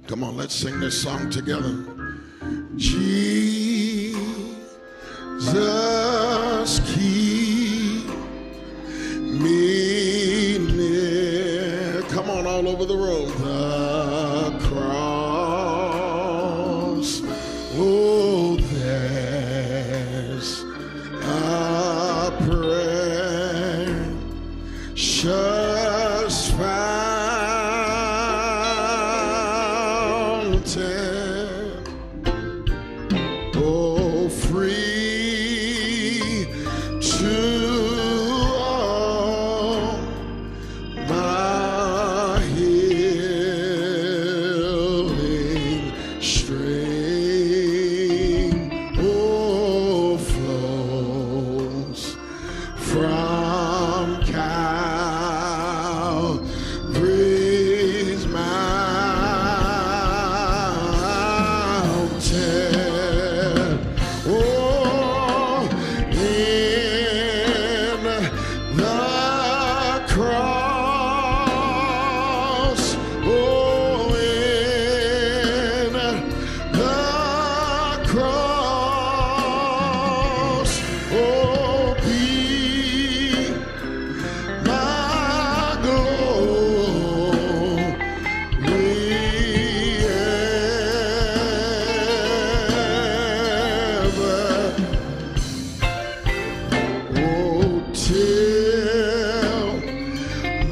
Come on, let's sing this song together. Jesus, keep me near. Come on, all over the room. The cross. Oh, there's a precious fountain, oh, free to all my healing stream, oh, flows from Calvary's mountain. Oh, in the cross. Oh, in the cross. Oh, be my glory ever. Oh, till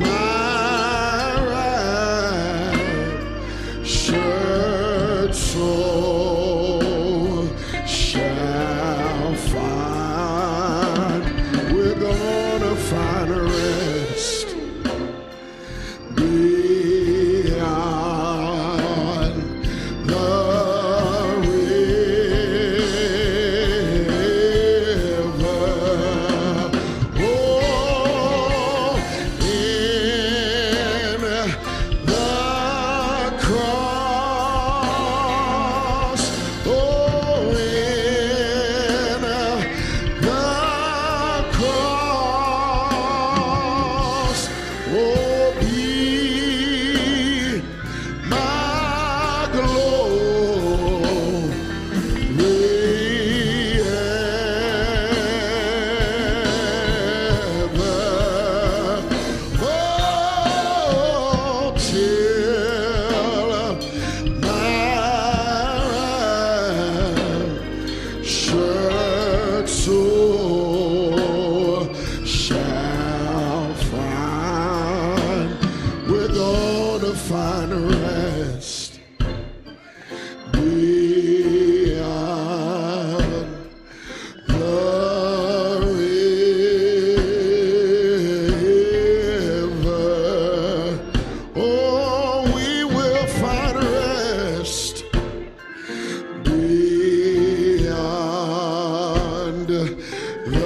my raptured soul shall find. We're gonna find a rest beyond the river. Oh, in the cross. Oh, in the cross. Oh, be my glory ever. Oh, till my raptured soul shall find. We're gonna find a rest beyond the river. Oh, we will find rest beyond the river.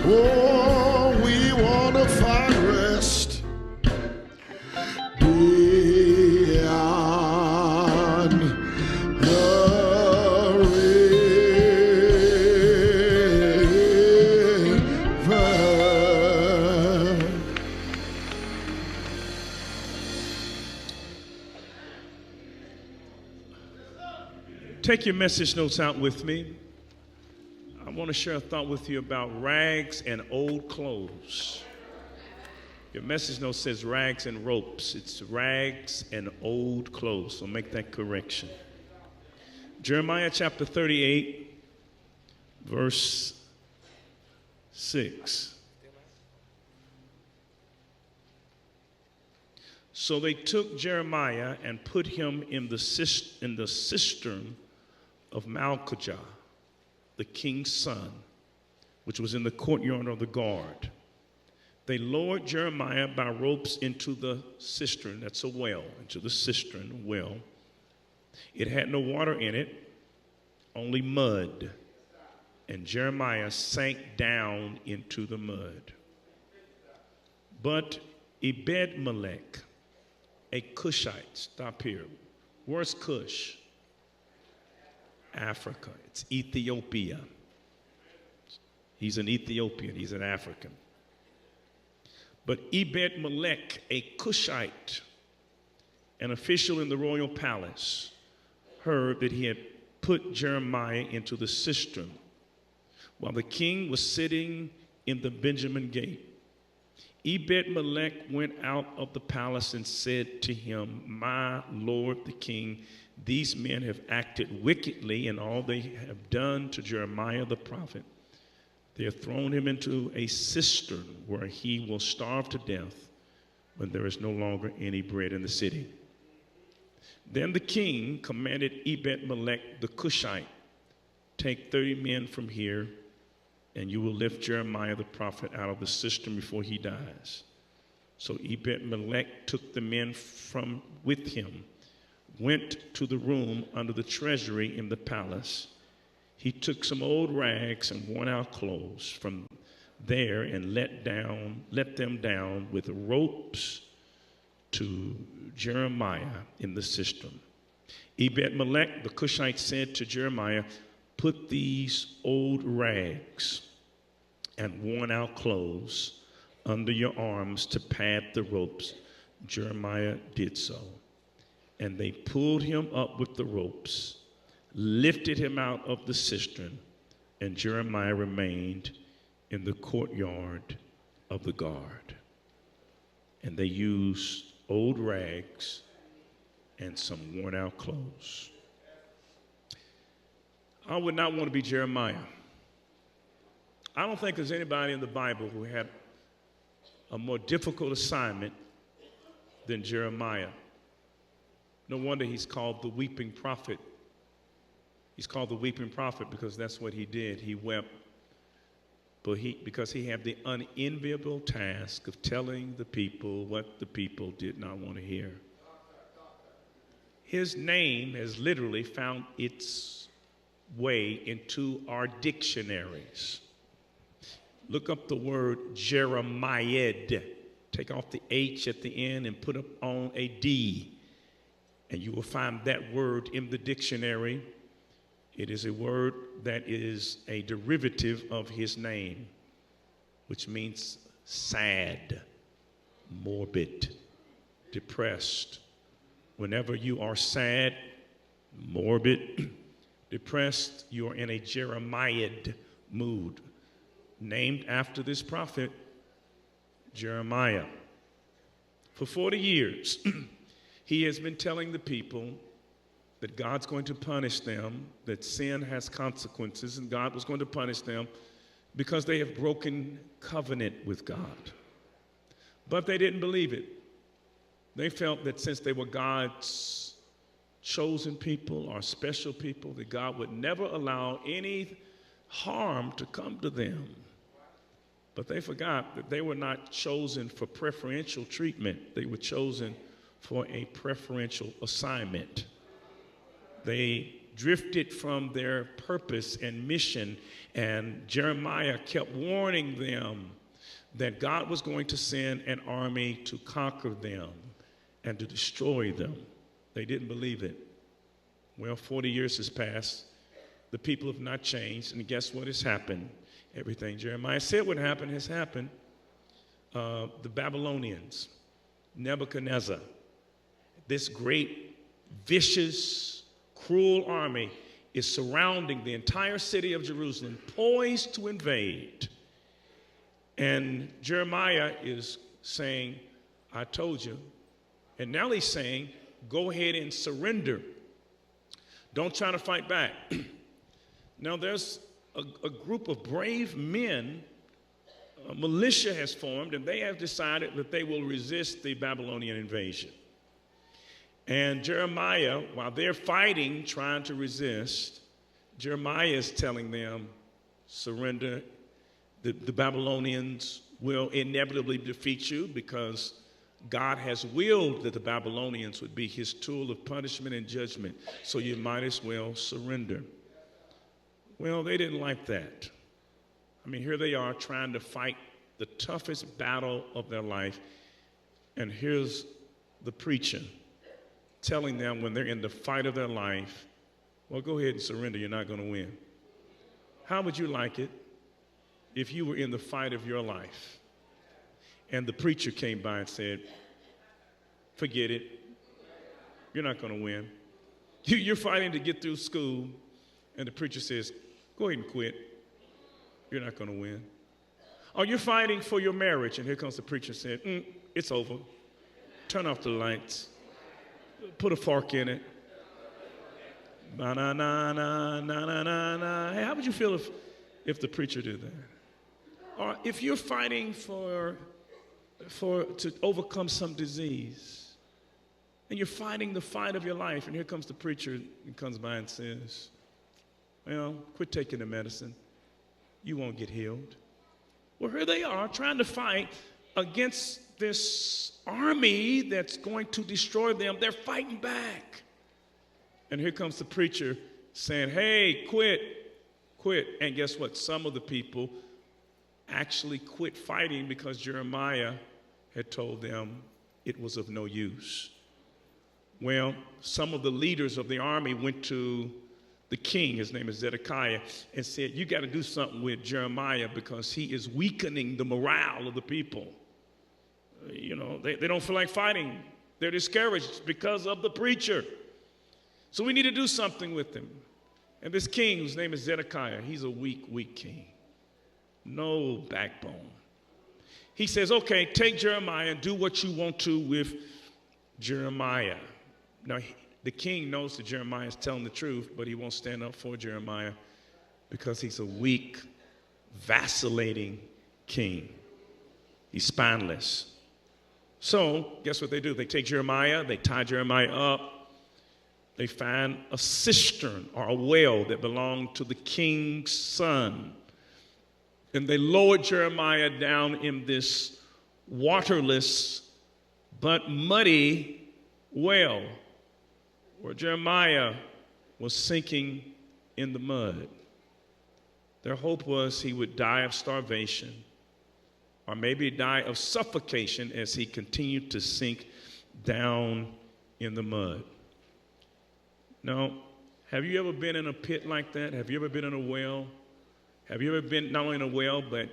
Oh, we want to find rest beyond the river. Take your message notes out with me. I want to share a thought with you about rags and old clothes. Your message note says rags and ropes. It's rags and old clothes, so make that correction. Jeremiah chapter 38, verse 6. So they took Jeremiah and put him in the cistern of Malchijah, the king's son, which was in the courtyard of the guard. They lowered Jeremiah by ropes into the cistern, that's a well, into the cistern, well. It had no water in it, only mud. And Jeremiah sank down into the mud. But Ebed-Melech, a Cushite, stop here. Where's Cush? Africa. It's Ethiopia. He's an Ethiopian. He's an African. But Ebed-Melech, a Cushite, an official in the royal palace, heard that he had put Jeremiah into the cistern while the king was sitting in the Benjamin gate. Ebed-Melech went out of the palace and said to him, "My lord the king, these men have acted wickedly in all they have done to Jeremiah the prophet. They have thrown him into a cistern where he will starve to death when there is no longer any bread in the city." Then the king commanded Ebed-Melech the Cushite, "Take 30 men from here, and you will lift Jeremiah the prophet out of the cistern before he dies." So Ebed-Melech took the men from with him, went to the room under the treasury in the palace. He took some old rags and worn-out clothes from there and let them down with ropes to Jeremiah in the cistern. Ebed-Melech the Cushite said to Jeremiah, "Put these old rags and worn-out clothes under your arms to pad the ropes." Jeremiah did so. And they pulled him up with the ropes, lifted him out of the cistern, and Jeremiah remained in the courtyard of the guard. And they used old rags and some worn-out clothes. I would not want to be Jeremiah. I don't think there's anybody in the Bible who had a more difficult assignment than Jeremiah. No wonder he's called the weeping prophet. He's called the weeping prophet because that's what he did. He wept, because he had the unenviable task of telling the people what the people did not want to hear. His name has literally found its way into our dictionaries. Look up the word Jeremiah. Take off the H at the end and put up on a D, and you will find that word in the dictionary. It is a word that is a derivative of his name, which means sad, morbid, depressed. Whenever you are sad, morbid, depressed, you are in a Jeremiah mood. Named after this prophet, Jeremiah. For 40 years, he has been telling the people that God's going to punish them, that sin has consequences, and God was going to punish them because they have broken covenant with God. But they didn't believe it. They felt that since they were God's chosen people or special people, that God would never allow any harm to come to them. But they forgot that they were not chosen for preferential treatment. They were chosen for a preferential assignment. They drifted from their purpose and mission, and Jeremiah kept warning them that God was going to send an army to conquer them and to destroy them. They didn't believe it. Well, 40 years has passed. The people have not changed, and guess what has happened? Everything Jeremiah said would happen has happened. The Babylonians, Nebuchadnezzar, this great, vicious, cruel army is surrounding the entire city of Jerusalem, poised to invade. And Jeremiah is saying, "I told you." And now he's saying, "Go ahead and surrender. Don't try to fight back." Now there's a group of brave men, a militia has formed, and they have decided that they will resist the Babylonian invasion. And Jeremiah, while they're fighting, trying to resist, Jeremiah is telling them, surrender. The Babylonians will inevitably defeat you because God has willed that the Babylonians would be his tool of punishment and judgment. So you might as well surrender. Well, they didn't like that. I mean, here they are trying to fight the toughest battle of their life. And here's the preacher telling them when they're in the fight of their life, well, go ahead and surrender. You're not going to win. How would you like it if you were in the fight of your life And the preacher came by and said, forget it. You're not going to win. You're fighting to get through school, and the preacher says, go ahead and quit. You're not going to win. Or you're fighting for your marriage, and here comes the preacher and said, it's over. Turn off the lights. Put a fork in it. Na-na-na-na-na-na-na-na. Hey, how would you feel if the preacher did that? Or if you're fighting to overcome some disease, and you're fighting the fight of your life, and here comes the preacher and comes by and says, well, quit taking the medicine. You won't get healed. Well, here they are trying to fight against this army that's going to destroy them. They're fighting back. And here comes the preacher saying, hey, quit. And guess what? Some of the people actually quit fighting because Jeremiah had told them it was of no use. Well, some of the leaders of the army went to the king, his name is Zedekiah, and said, you got to do something with Jeremiah because he is weakening the morale of the people. You know, they don't feel like fighting. They're discouraged because of the preacher. So we need to do something with him. And this king, whose name is Zedekiah, he's a weak king. No backbone. He says, okay, take Jeremiah and do what you want to with Jeremiah. Now, the king knows that Jeremiah is telling the truth, but he won't stand up for Jeremiah because he's a weak, vacillating king. He's spineless. So, guess what they do? They take Jeremiah, they tie Jeremiah up, they find a cistern or a well that belonged to the king's son. And they lowered Jeremiah down in this waterless but muddy well where Jeremiah was sinking in the mud. Their hope was he would die of starvation or maybe die of suffocation as he continued to sink down in the mud. Now, have you ever been in a pit like that? Have you ever been in a well? Have you ever been not only in a well, but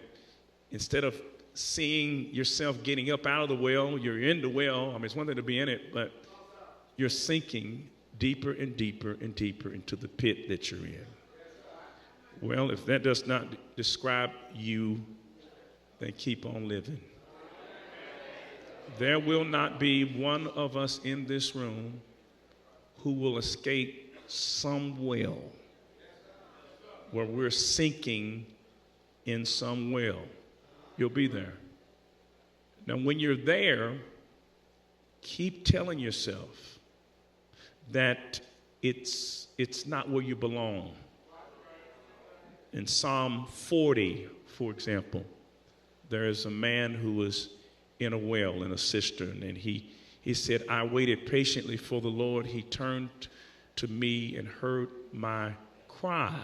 instead of seeing yourself getting up out of the well, you're in the well. I mean, it's one thing to be in it, but you're sinking deeper and deeper and deeper into the pit that you're in. Well, if that does not describe you, then keep on living. There will not be one of us in this room who will escape some well where we're sinking in some well. You'll be there. Now, when you're there, keep telling yourself that it's not where you belong. In Psalm 40, for example, there is a man who was in a well, in a cistern, and he said, I waited patiently for the Lord. He turned to me and heard my cry.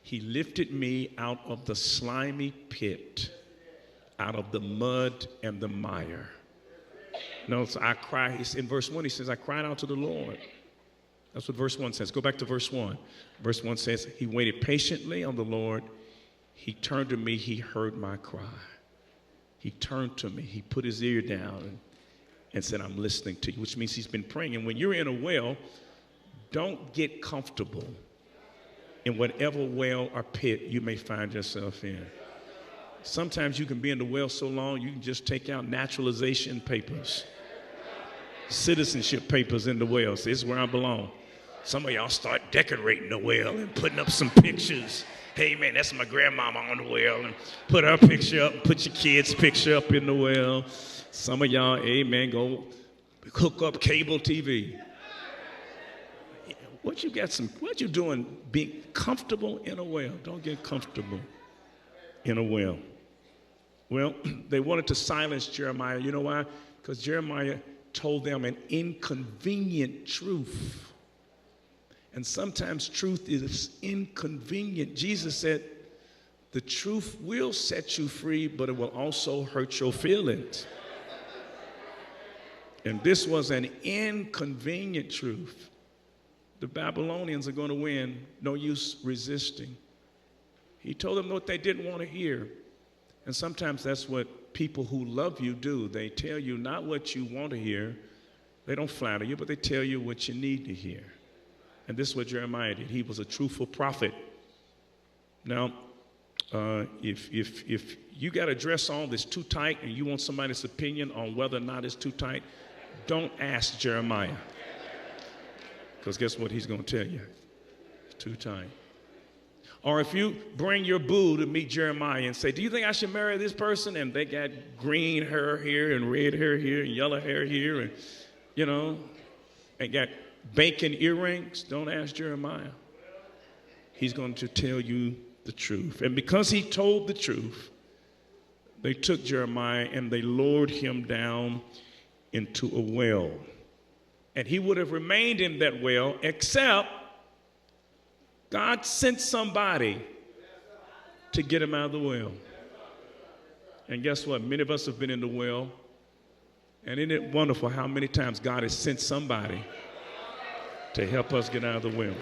He lifted me out of the slimy pit, out of the mud and the mire. No, so I cry. In verse 1, he says, I cried out to the Lord. That's what verse 1 says. Go back to verse 1. Verse 1 says, he waited patiently on the Lord. He turned to me. He heard my cry. He turned to me. He put his ear down and said, I'm listening to you, which means he's been praying. And when you're in a well, don't get comfortable in whatever well or pit you may find yourself in. Sometimes you can be in the well so long, you can just take out naturalization papers, citizenship papers in the well. Say, this is where I belong. Some of y'all start decorating the well and putting up some pictures. Hey, man, that's my grandmama on the well. And put her picture up, put your kid's picture up in the well. Some of y'all, amen, go hook up cable TV. What you doing being comfortable in a well? Don't get comfortable in a well. Well, they wanted to silence Jeremiah. You know why? Because Jeremiah told them an inconvenient truth. And sometimes truth is inconvenient. Jesus said, the truth will set you free, but it will also hurt your feelings. And this was an inconvenient truth. The Babylonians are going to win. No use resisting. He told them what they didn't want to hear. And sometimes that's what people who love you do. They tell you not what you want to hear. They don't flatter you, but they tell you what you need to hear. And this is what Jeremiah did. He was a truthful prophet. Now, if you got a dress on that's too tight and you want somebody's opinion on whether or not it's too tight, don't ask Jeremiah. Because guess what he's going to tell you? It's too tight. Or if you bring your boo to meet Jeremiah and say, do you think I should marry this person? And they got green hair here and red hair here and yellow hair here and, you know, and got bacon earrings. Don't ask Jeremiah. He's going to tell you the truth. And because he told the truth, they took Jeremiah and they lowered him down into a well. And he would have remained in that well, except God sent somebody to get him out of the well. And guess what? Many of us have been in the well. And isn't it wonderful how many times God has sent somebody to help us get out of the well?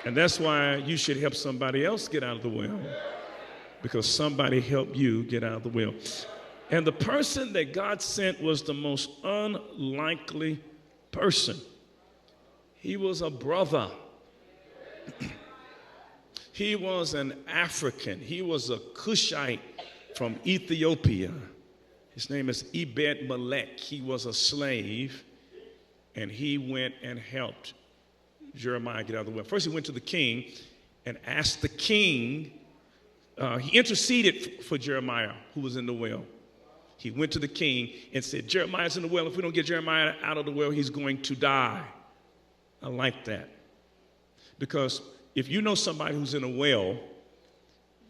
And that's why you should help somebody else get out of the well, because somebody helped you get out of the well. And the person that God sent was the most unlikely person. He was a brother. He was an African. He was a Cushite from Ethiopia. His name is Ebed-Melech. He was a slave, and he went and helped Jeremiah get out of the well. First, he went to the king and asked the king. He interceded for Jeremiah, who was in the well. He went to the king and said, Jeremiah's in the well. If we don't get Jeremiah out of the well, he's going to die. I like that. Because if you know somebody who's in a well,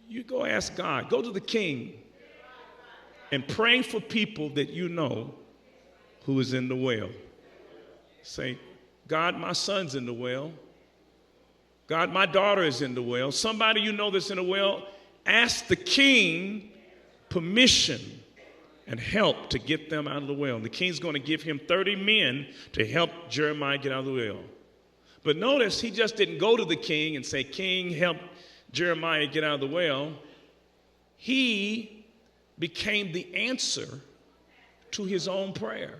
you go ask God. Go to the king and pray for people that you know who is in the well. Say, God, my son's in the well. God, my daughter is in the well. Somebody you know that's in the well, ask the king permission and help to get them out of the well. And the king's going to give him 30 men to help Jeremiah get out of the well. But notice he just didn't go to the king and say, King, help Jeremiah get out of the well. He became the answer to his own prayer.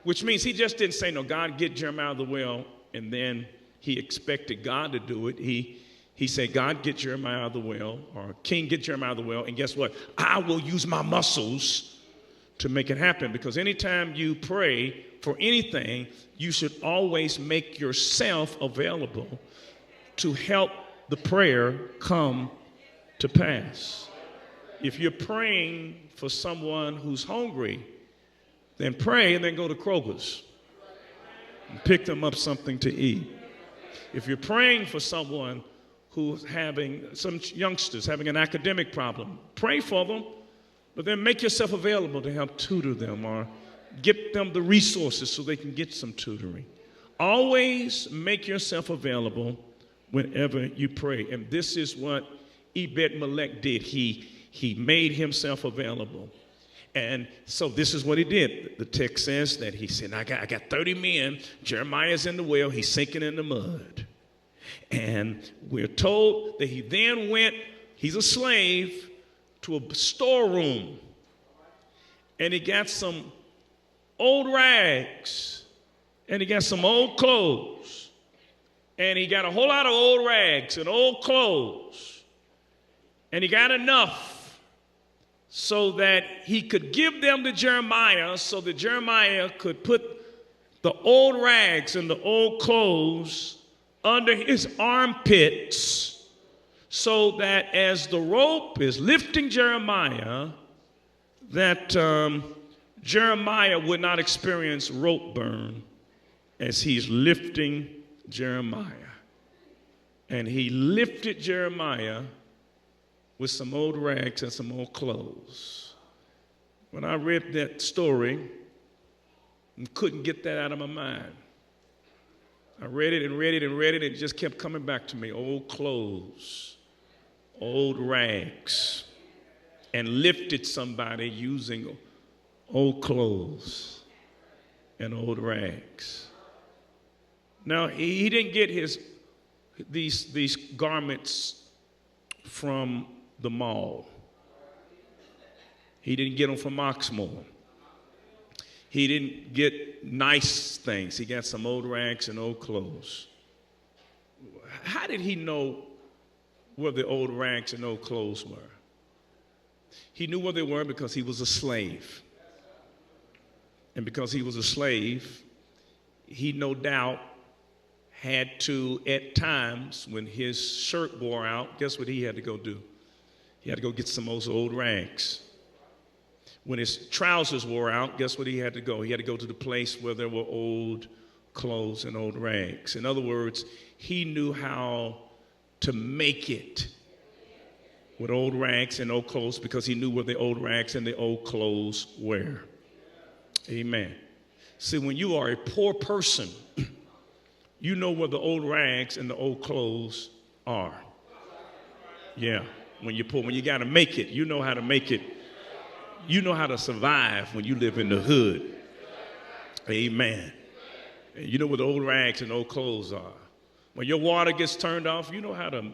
Which means he just didn't say, no, God, get Jeremiah out of the well, and then he expected God to do it. He said, God, get Jeremiah out of the well, or King, get Jeremiah out of the well, and guess what? I will use my muscles to make it happen. Because anytime you pray for anything, you should always make yourself available to help the prayer come to pass. If you're praying for someone who's hungry, then pray and then go to Kroger's and pick them up something to eat. If you're praying for someone who's having, some youngsters having an academic problem, pray for them, but then make yourself available to help tutor them or get them the resources so they can get some tutoring. Always make yourself available whenever you pray. And this is what Ebed-Melech did. He made himself available. And so this is what he did. The text says that he said, I got 30 men. Jeremiah's in the well. He's sinking in the mud. And we're told that he then went, he's a slave, to a storeroom. And he got some old rags. And he got some old clothes. And he got a whole lot of old rags and old clothes. And he got enough so that he could give them to Jeremiah, so that Jeremiah could put the old rags and the old clothes under his armpits, so that as the rope is lifting Jeremiah, that Jeremiah would not experience rope burn as he's lifting Jeremiah. And he lifted Jeremiah with some old rags and some old clothes. When I read that story, I couldn't get that out of my mind. I read it and read it and read it, and it just kept coming back to me. Old clothes, old rags, and lifted somebody using old clothes and old rags. Now, he didn't get these garments from the mall. He didn't get them from Oxmoor. He didn't get nice things. He got some old rags and old clothes. How did he know where the old rags and old clothes were? He knew where they were because he was a slave. And because he was a slave, he no doubt had to, at times, when his shirt wore out, guess what he had to go do? He had to go get some of those old rags. When his trousers wore out, guess what he had to go? He had to go to the place where there were old clothes and old rags. In other words, he knew how to make it with old rags and old clothes because he knew where the old rags and the old clothes were. Amen. See, when you are a poor person, you know where the old rags and the old clothes are. Yeah, when you're poor, when you got to make it, you know how to make it. You know how to survive when you live in the hood. Amen. And you know where the old rags and old clothes are. When your water gets turned off, you know how to.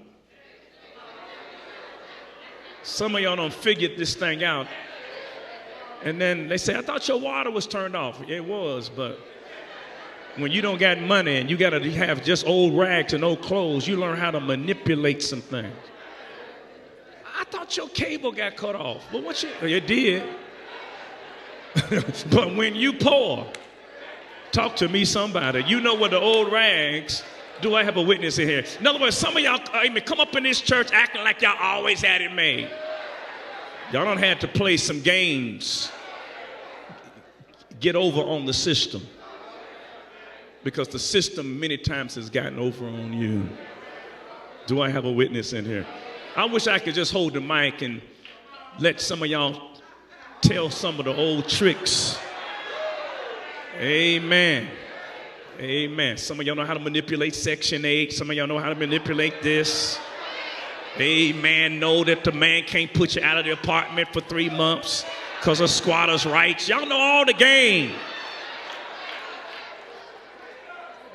Some of y'all don't figure this thing out. And then they say, I thought your water was turned off. It was, but when you don't got money and you got to have just old rags and old clothes, you learn how to manipulate some things. I thought your cable got cut off. But it did. But when you poor, talk to me somebody. You know what the old rags. Do I have a witness in here? In other words, some of y'all come up in this church acting like y'all always had it made. Y'all done had to play some games. Get over on the system. Because the system many times has gotten over on you. Do I have a witness in here? I wish I could just hold the mic and let some of y'all tell some of the old tricks. Amen. Amen. Some of y'all know how to manipulate Section 8. Some of y'all know how to manipulate this. Amen. Know that the man can't put you out of the apartment for 3 months because of squatters' rights. Y'all know all the game.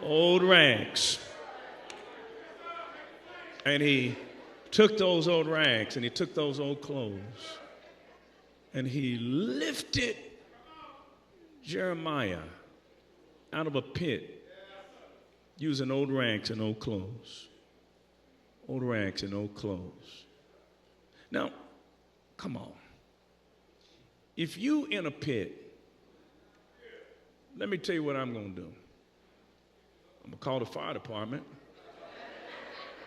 Old rags. And he took those old rags and he took those old clothes and he lifted Jeremiah out of a pit using old rags and old clothes. Old rags and old clothes. Now, come on. If you in a pit, let me tell you what I'm going to do. I'm going to call the fire department.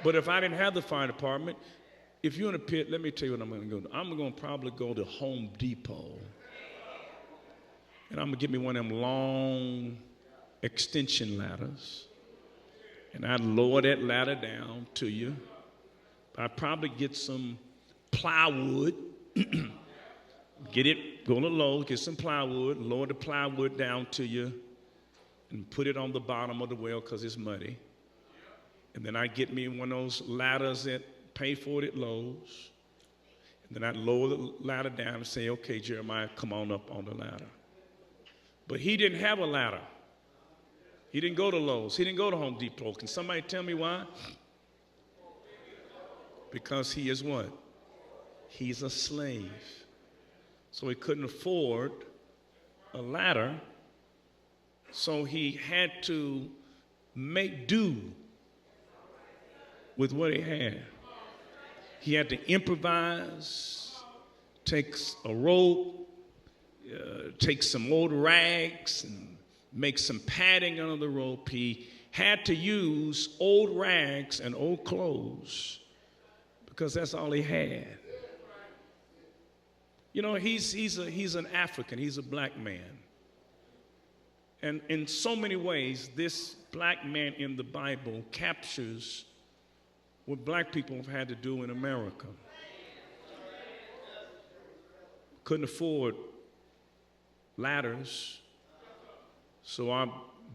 But if I didn't have the fire department, if you're in a pit, let me tell you what I'm going to go do. I'm going to probably go to Home Depot. And I'm going to get me one of them long extension ladders. And I'd lower that ladder down to you. I'd probably get some plywood. Get it, go to Lowe's, get some plywood, lower the plywood down to you, and put it on the bottom of the well because it's muddy. And then I'd get me one of those ladders that pay for it at Lowe's. And then I'd lower the ladder down and say, okay, Jeremiah, come on up on the ladder. But he didn't have a ladder. He didn't go to Lowe's. He didn't go to Home Depot. Can somebody tell me why? Because he is what? He's a slave. So he couldn't afford a ladder. So he had to make do with what he had. He had to improvise, take a rope, take some old rags and make some padding under the rope. He had to use old rags and old clothes because that's all he had. You know, he's an African. He's a black man. And in so many ways, this black man in the Bible captures what black people have had to do in America. Couldn't afford ladders, so our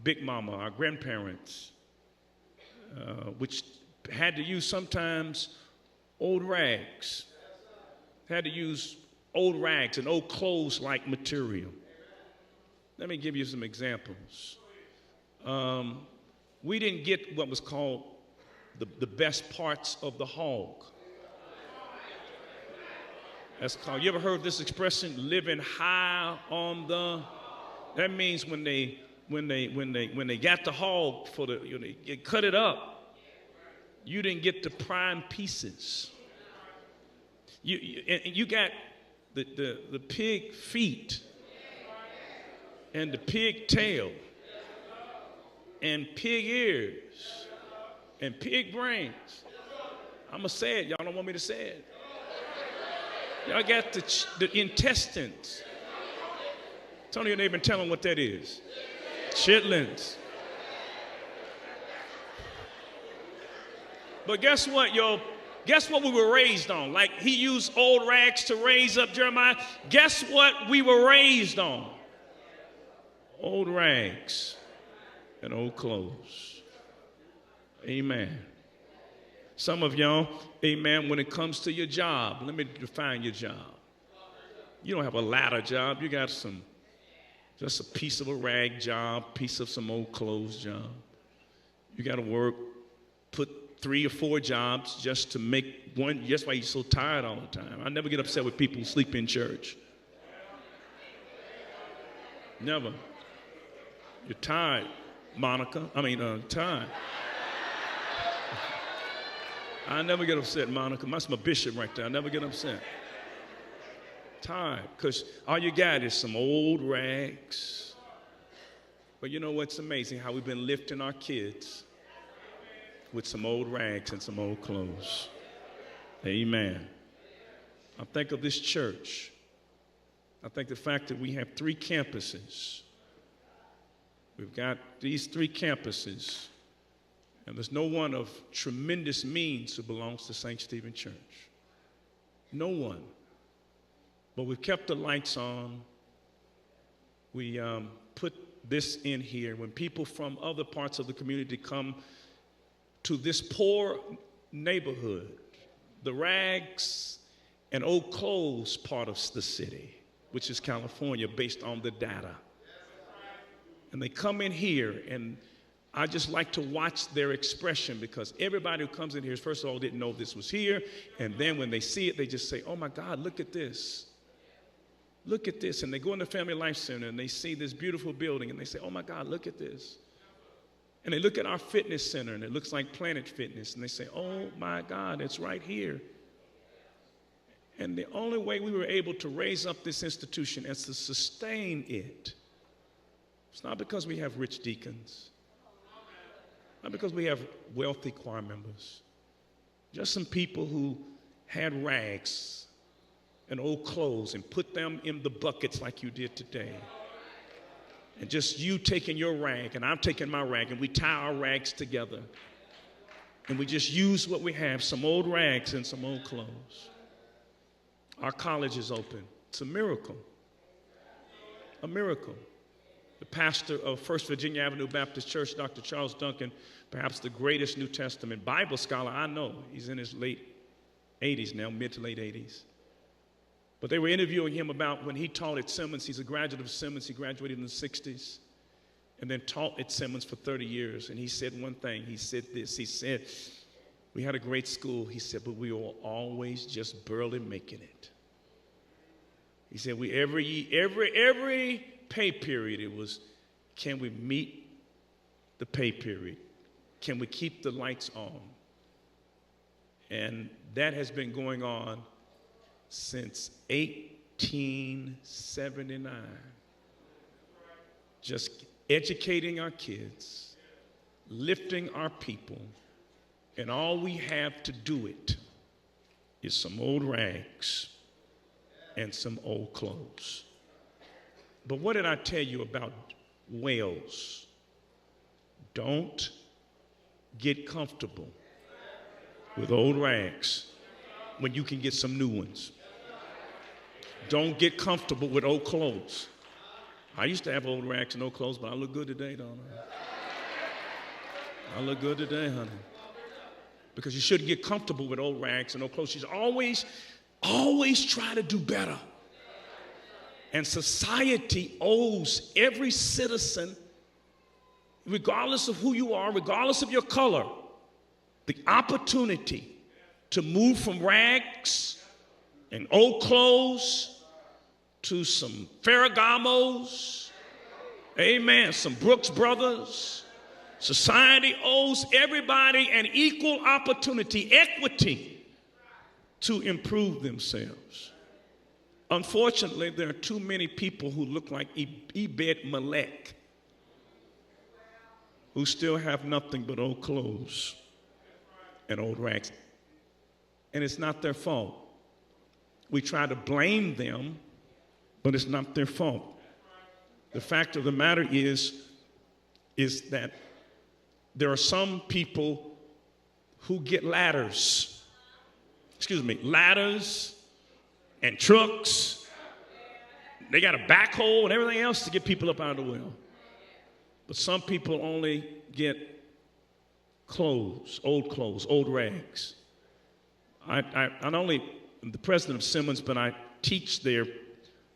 big mama, our grandparents, which had to use sometimes old rags, had to use old rags and old clothes-like material. Let me give you some examples. We didn't get what was called the best parts of the hog. That's called, you ever heard this expression, living high on the, that means when they got the hog for the, they cut it up, you didn't get the prime pieces. You got the pig feet and the pig tail and pig ears and pig brains. I'm going to say it. Y'all don't want me to say it. Y'all got the intestines. Turn to your neighbor and tell them what that is. Chitlins. But guess what, y'all? Guess what we were raised on? Like he used old rags to raise up Jeremiah. Guess what we were raised on? Old rags and old clothes. Amen. Some of y'all, amen, when it comes to your job, let me define your job. You don't have a ladder job. You got just a piece of a rag job, piece of some old clothes job. You got to work, put 3 or 4 jobs just to make one. That's why you're so tired all the time. I never get upset with people who sleep in church. Never. You're tired, Monica. Tired. I never get upset, Monica. That's my bishop right there. I never get upset. Tired, because all you got is some old rags. But you know what's amazing? How we've been lifting our kids with some old rags and some old clothes. Amen. I think of this church. I think the fact that we have 3 campuses. We've got these 3 campuses. And there's no one of tremendous means who belongs to St. Stephen Church. No one. But we've kept the lights on. We put this in here. When people from other parts of the community come to this poor neighborhood, the rags and old clothes part of the city, which is California, based on the data. And they come in here, and I just like to watch their expression, because everybody who comes in here, first of all, didn't know this was here. And then when they see it, they just say, oh my God, look at this. Look at this. And they go in the Family Life Center and they see this beautiful building and they say, oh my God, look at this. And they look at our fitness center and it looks like Planet Fitness. And they say, oh my God, it's right here. And the only way we were able to raise up this institution is to sustain it. It's not because we have rich deacons. Not because we have wealthy choir members. Just some people who had rags and old clothes and put them in the buckets like you did today. And just you taking your rag and I'm taking my rag, and we tie our rags together. And we just use what we have, some old rags and some old clothes. Our college is open. It's a miracle. A miracle. The pastor of First Virginia Avenue Baptist Church, Dr. Charles Duncan, perhaps the greatest New Testament Bible scholar I know. He's in his late 80s now, mid to late 80s. But they were interviewing him about when he taught at Simmons. He's a graduate of Simmons. He graduated in the 60s and then taught at Simmons for 30 years. And he said one thing. He said this. He said, we had a great school. He said, but we were always just barely making it. He said, every pay period, it was, can we meet the pay period? Can we keep the lights on? And that has been going on since 1879. Just educating our kids, lifting our people, and all we have to do it is some old rags and some old clothes. But what did I tell you about Wales? Don't get comfortable with old rags when you can get some new ones. Don't get comfortable with old clothes. I used to have old rags and old clothes, but I look good today, don't I? I look good today, honey. Because you shouldn't get comfortable with old rags and old clothes. You should always try to do better. And society owes every citizen, regardless of who you are, regardless of your color, the opportunity to move from rags and old clothes to some Ferragamos, amen, some Brooks Brothers. Society owes everybody an equal opportunity, equity, to improve themselves. Unfortunately, there are too many people who look like Ebed Melech, who still have nothing but old clothes and old rags. And it's not their fault. We try to blame them, but it's not their fault. The fact of the matter is that there are some people who get ladders and trucks. They got a backhoe and everything else to get people up out of the well. But some people only get clothes, old rags. I'm not only the president of Simmons, but I teach there.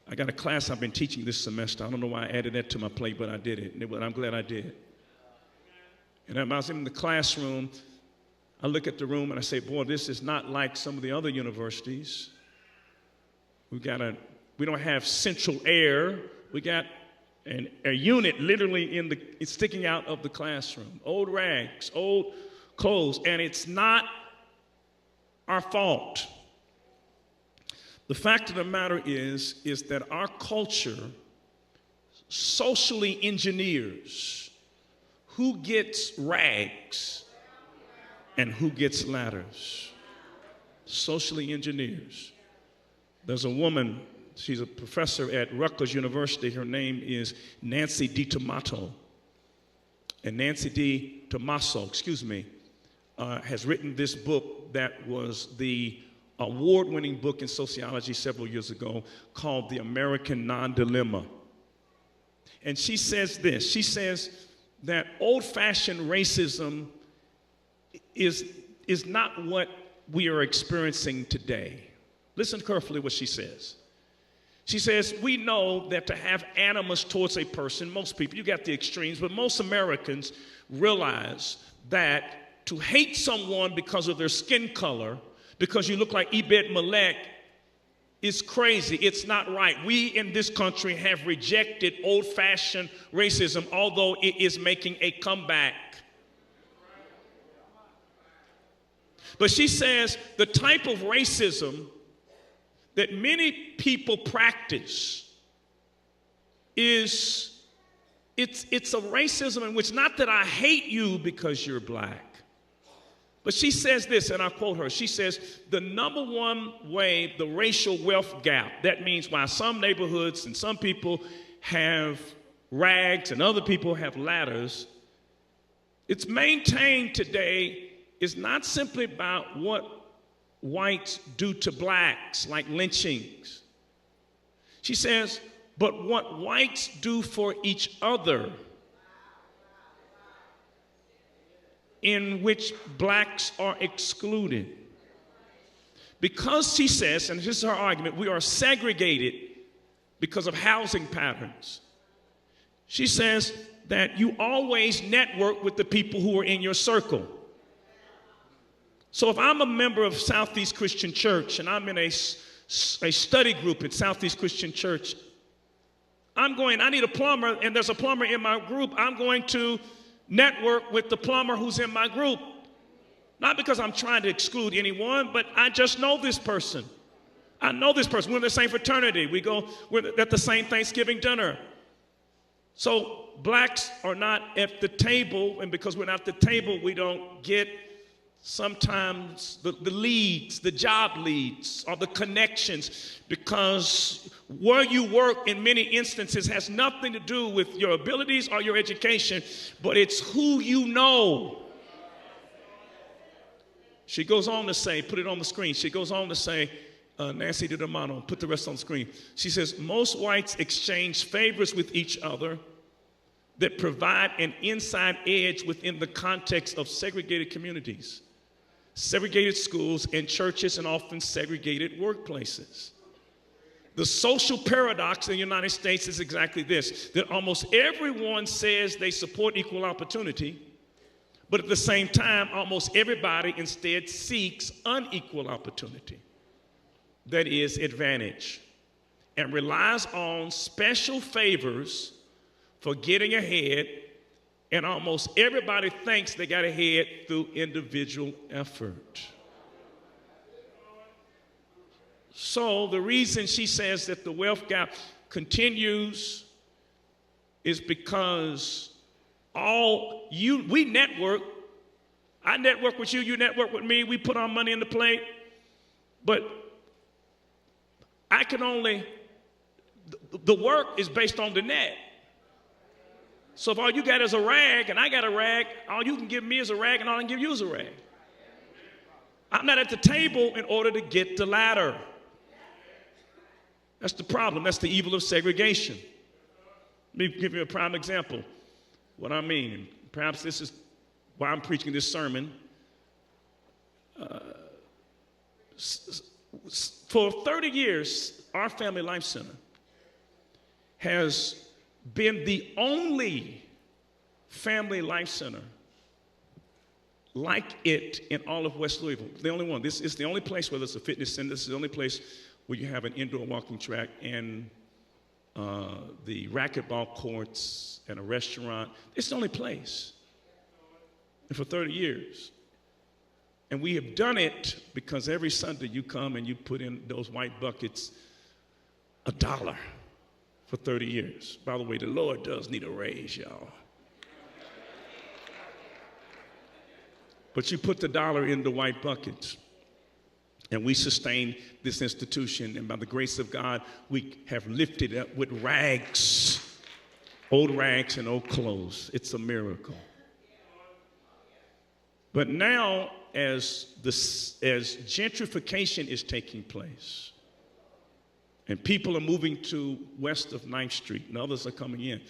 I got a class I've been teaching this semester. I don't know why I added that to my plate, but I did it, and I'm glad I did. And when I was in the classroom, I look at the room and I say, boy, this is not like some of the other universities. We don't have central air. We got a unit literally it's sticking out of the classroom. Old rags, old clothes, and it's not our fault. The fact of the matter is that our culture socially engineers who gets rags and who gets ladders. Socially engineers. There's a woman, she's a professor at Rutgers University. Her name is Nancy DiTomaso. And Nancy DiTomaso, has written this book that was the award-winning book in sociology several years ago called The American Non-Dilemma. And she says this. She says that old-fashioned racism is not what we are experiencing today. Listen carefully what she says. She says, we know that to have animus towards a person, most people, you got the extremes, but most Americans realize that to hate someone because of their skin color, because you look like Ebed Melech, is crazy. It's not right. We in this country have rejected old-fashioned racism, although it is making a comeback. But she says the type of racism that many people practice it's a racism in which not that I hate you because you're black. But she says this, and I quote her. She says, the number one way the racial wealth gap, that means why some neighborhoods and some people have rags and other people have ladders, it's maintained today is not simply about what whites do to blacks, like lynchings. She says, but what whites do for each other, in which blacks are excluded. Because she says, and this is her argument, we are segregated because of housing patterns. She says that you always network with the people who are in your circle. So if I'm a member of Southeast Christian Church and I'm in a study group at Southeast Christian Church, I need a plumber, and there's a plumber in my group, I'm going to network with the plumber who's in my group. Not because I'm trying to exclude anyone, but I just know this person. I know this person. We're in the same fraternity. We're at the same Thanksgiving dinner. So blacks are not at the table, and because we're not at the table, we don't get sometimes the leads, the job leads, or the connections, because where you work in many instances has nothing to do with your abilities or your education, but it's who you know. She goes on to say, put it on the screen. She goes on to say, Nancy DiTomaso, put the rest on the screen. She says, most whites exchange favors with each other that provide an inside edge within the context of segregated communities, segregated schools and churches, and often segregated workplaces. The social paradox in the United States is exactly this, that almost everyone says they support equal opportunity, but at the same time, almost everybody instead seeks unequal opportunity. that is advantage and relies on special favors for getting ahead, and almost everybody thinks they got ahead through individual effort. So the reason she says that the wealth gap continues is because we network. I network with you, you network with me, we put our money in the plate, but the work is based on the net. So if all you got is a rag and I got a rag, all you can give me is a rag and all I can give you is a rag. I'm not at the table in order to get the ladder. That's the problem. That's the evil of segregation. Let me give you a prime example. What I mean, perhaps this is why I'm preaching this sermon. For 30 years, our Family Life Center has been the only family life center like it in all of West Louisville. The only one. This is the only place where there's a fitness center. This is the only place where you have an indoor walking track and the racquetball courts and a restaurant. It's the only place. And for 30 years. And we have done it because every Sunday you come and you put in those white buckets $1 for 30 years. By the way, the Lord does need a raise, y'all. But you put the $1 in the white buckets. And we sustain this institution. And by the grace of God, we have lifted it up with rags, old rags and old clothes. It's a miracle. But now, as gentrification is taking place, and people are moving to west of 9th Street, and others are coming in,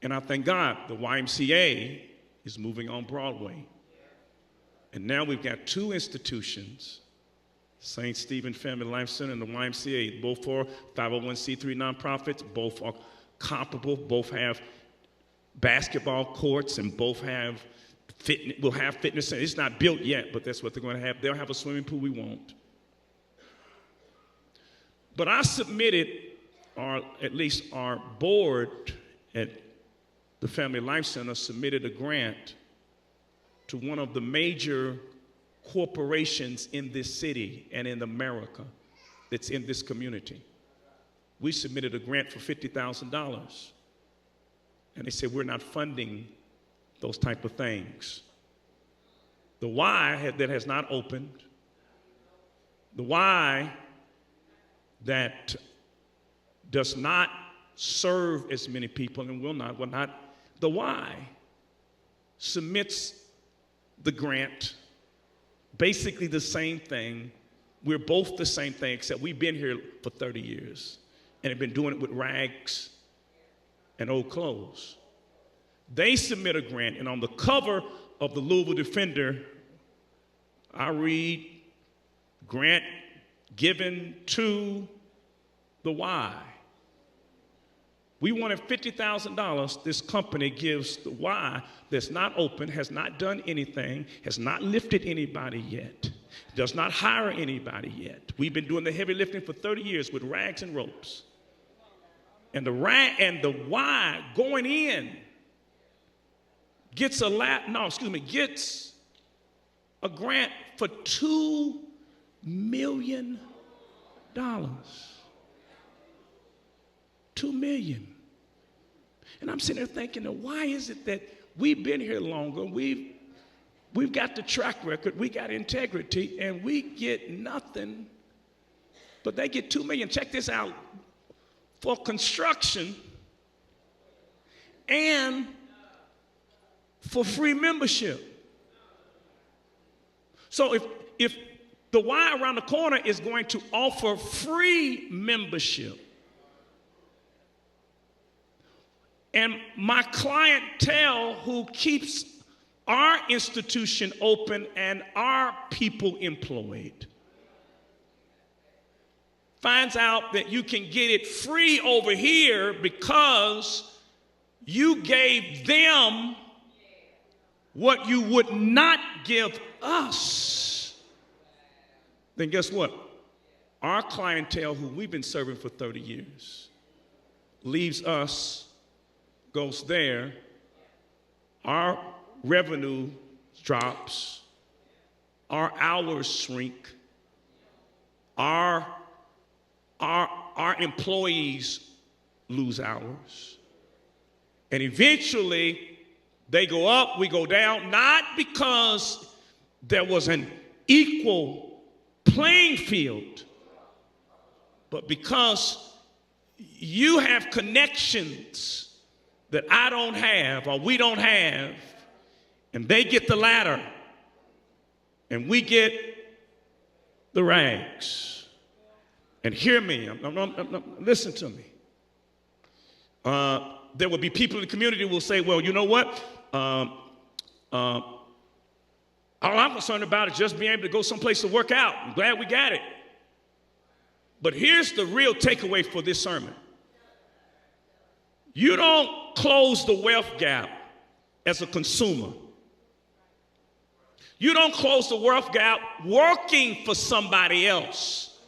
and I thank God the YMCA is moving on Broadway. And now we've got two institutions, St. Stephen Family Life Center and the YMCA, both are 501c3 nonprofits, both are comparable, both have basketball courts, and both have will have fitness centers. It's not built yet, but that's what they're going to have. They'll have a swimming pool we won't. But I submitted, or at least our board at the Family Life Center submitted a grant to one of the major corporations in this city and in America that's in this community. We submitted a grant for $50,000. And they said, we're not funding those type of things. The Y that has not opened, the Y that does not serve as many people and will not, the Y submits the grant, basically the same thing. We're both the same thing, except we've been here for 30 years and have been doing it with rags and old clothes. They submit a grant, and on the cover of the Louisville Defender, I read, grant given to the Y. We wanted $50,000. This company gives the Y that's not open, has not done anything, has not lifted anybody yet, does not hire anybody yet. We've been doing the heavy lifting for 30 years with rags and ropes. And the Y going in gets gets a grant for $2 million. $2 million. And I'm sitting there thinking, why is it that we've been here longer, we've got the track record, we got integrity, and we get nothing, but they get $2 million. Check this out, for construction and for free membership. So if the Y around the corner is going to offer free membership, and my clientele who keeps our institution open and our people employed finds out that you can get it free over here because you gave them what you would not give us, then guess what? Our clientele, who we've been serving for 30 years, leaves us, goes there, our revenue drops, our hours shrink, our employees lose hours. And eventually, they go up, we go down, not because there was an equal playing field, but because you have connections that I don't have or we don't have, and they get the ladder, and we get the rags. And hear me, listen to me. There will be people in the community who will say, well, you know what? All I'm concerned about is just being able to go someplace to work out. I'm glad we got it. But here's the real takeaway for this sermon. You don't close the wealth gap as a consumer. You don't close the wealth gap working for somebody else.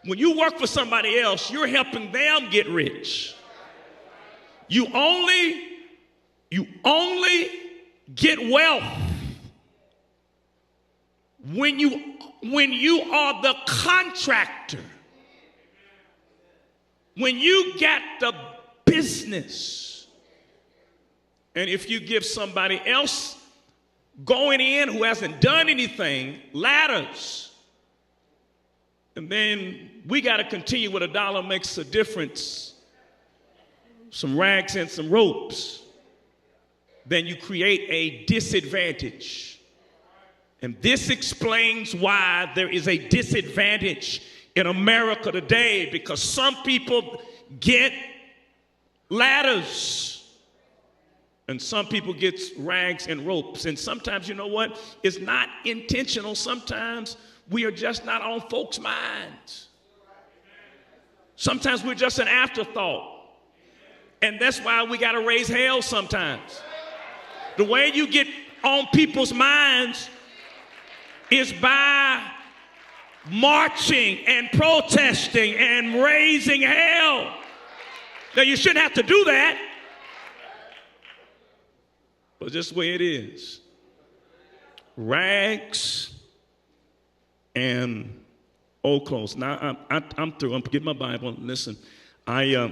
When you work for somebody else, you're helping them get rich. You only get wealth when you are the contractor. When you get the business. And if you give somebody else going in who hasn't done anything ladders, and then we got to continue with a dollar makes a difference, some rags and some ropes, then you create a disadvantage. And this explains why there is a disadvantage in America today, because some people get ladders and some people get rags and ropes. And sometimes, you know what? It's not intentional. Sometimes we are just not on folks' minds. Sometimes we're just an afterthought. And that's why we got to raise hell sometimes. The way you get on people's minds is by marching and protesting and raising hell. Now, you shouldn't have to do that, but just the way it is. Rags and old clothes. Now, I'm through. I'm getting my Bible. Listen, I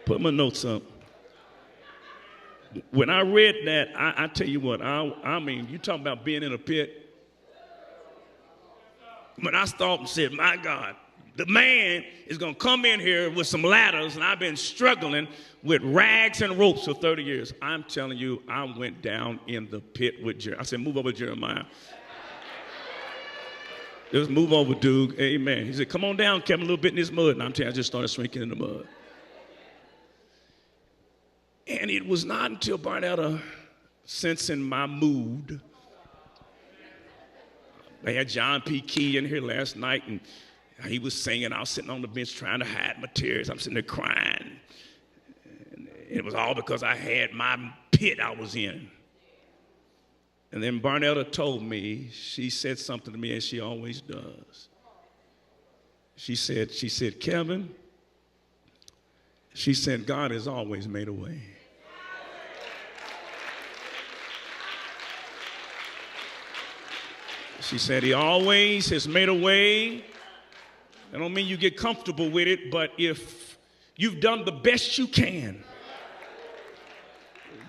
put my notes up. When I read that, I tell you what, I mean, you talking about being in a pit. When I stopped and said, my God, the man is going to come in here with some ladders, and I've been struggling with rags and ropes for 30 years. I'm telling you, I went down in the pit with Jeremiah. I said, move over, Jeremiah. Just move over, dude. Amen. He said, come on down, Kevin, a little bit in this mud. And I'm telling you, I just started shrinking in the mud. And it was not until Barnetta, sensing my mood, I had John P. Key in here last night, and he was singing. I was sitting on the bench trying to hide my tears. I'm sitting there crying. And it was all because I had my pit I was in. And then Barnetta told me, she said something to me, as she always does. She said, Kevin, she said, God has always made a way. She said, he always has made a way. I don't mean you get comfortable with it, but if you've done the best you can,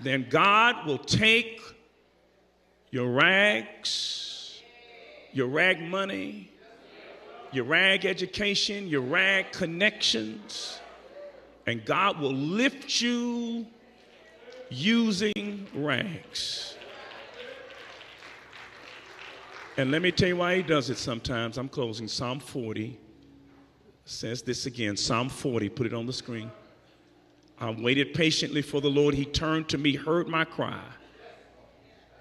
then God will take your rags, your rag money, your rag education, your rag connections, and God will lift you using rags. And let me tell you why he does it sometimes. I'm closing. Psalm 40 says this again. Psalm 40, put it on the screen. I waited patiently for the Lord. He turned to me, heard my cry.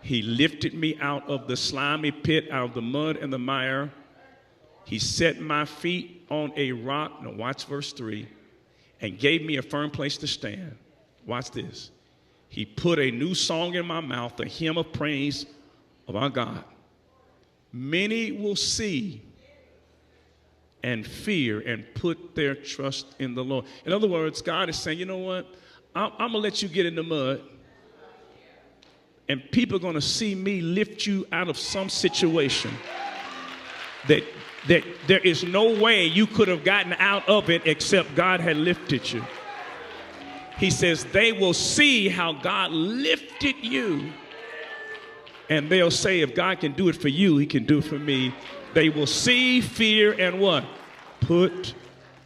He lifted me out of the slimy pit, out of the mud and the mire. He set my feet on a rock. Now watch verse 3. And gave me a firm place to stand. Watch this. He put a new song in my mouth, a hymn of praise of our God. Many will see and fear and put their trust in the Lord. In other words, God is saying, you know what? I'm going to let you get in the mud. And people are going to see me lift you out of some situation that there is no way you could have gotten out of it except God had lifted you. He says they will see how God lifted you. And they'll say, if God can do it for you, he can do it for me. They will see, fear, and what? Put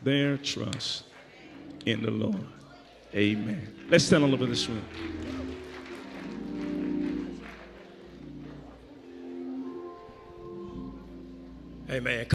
their trust in the Lord. Amen. Let's stand all over this room. Amen.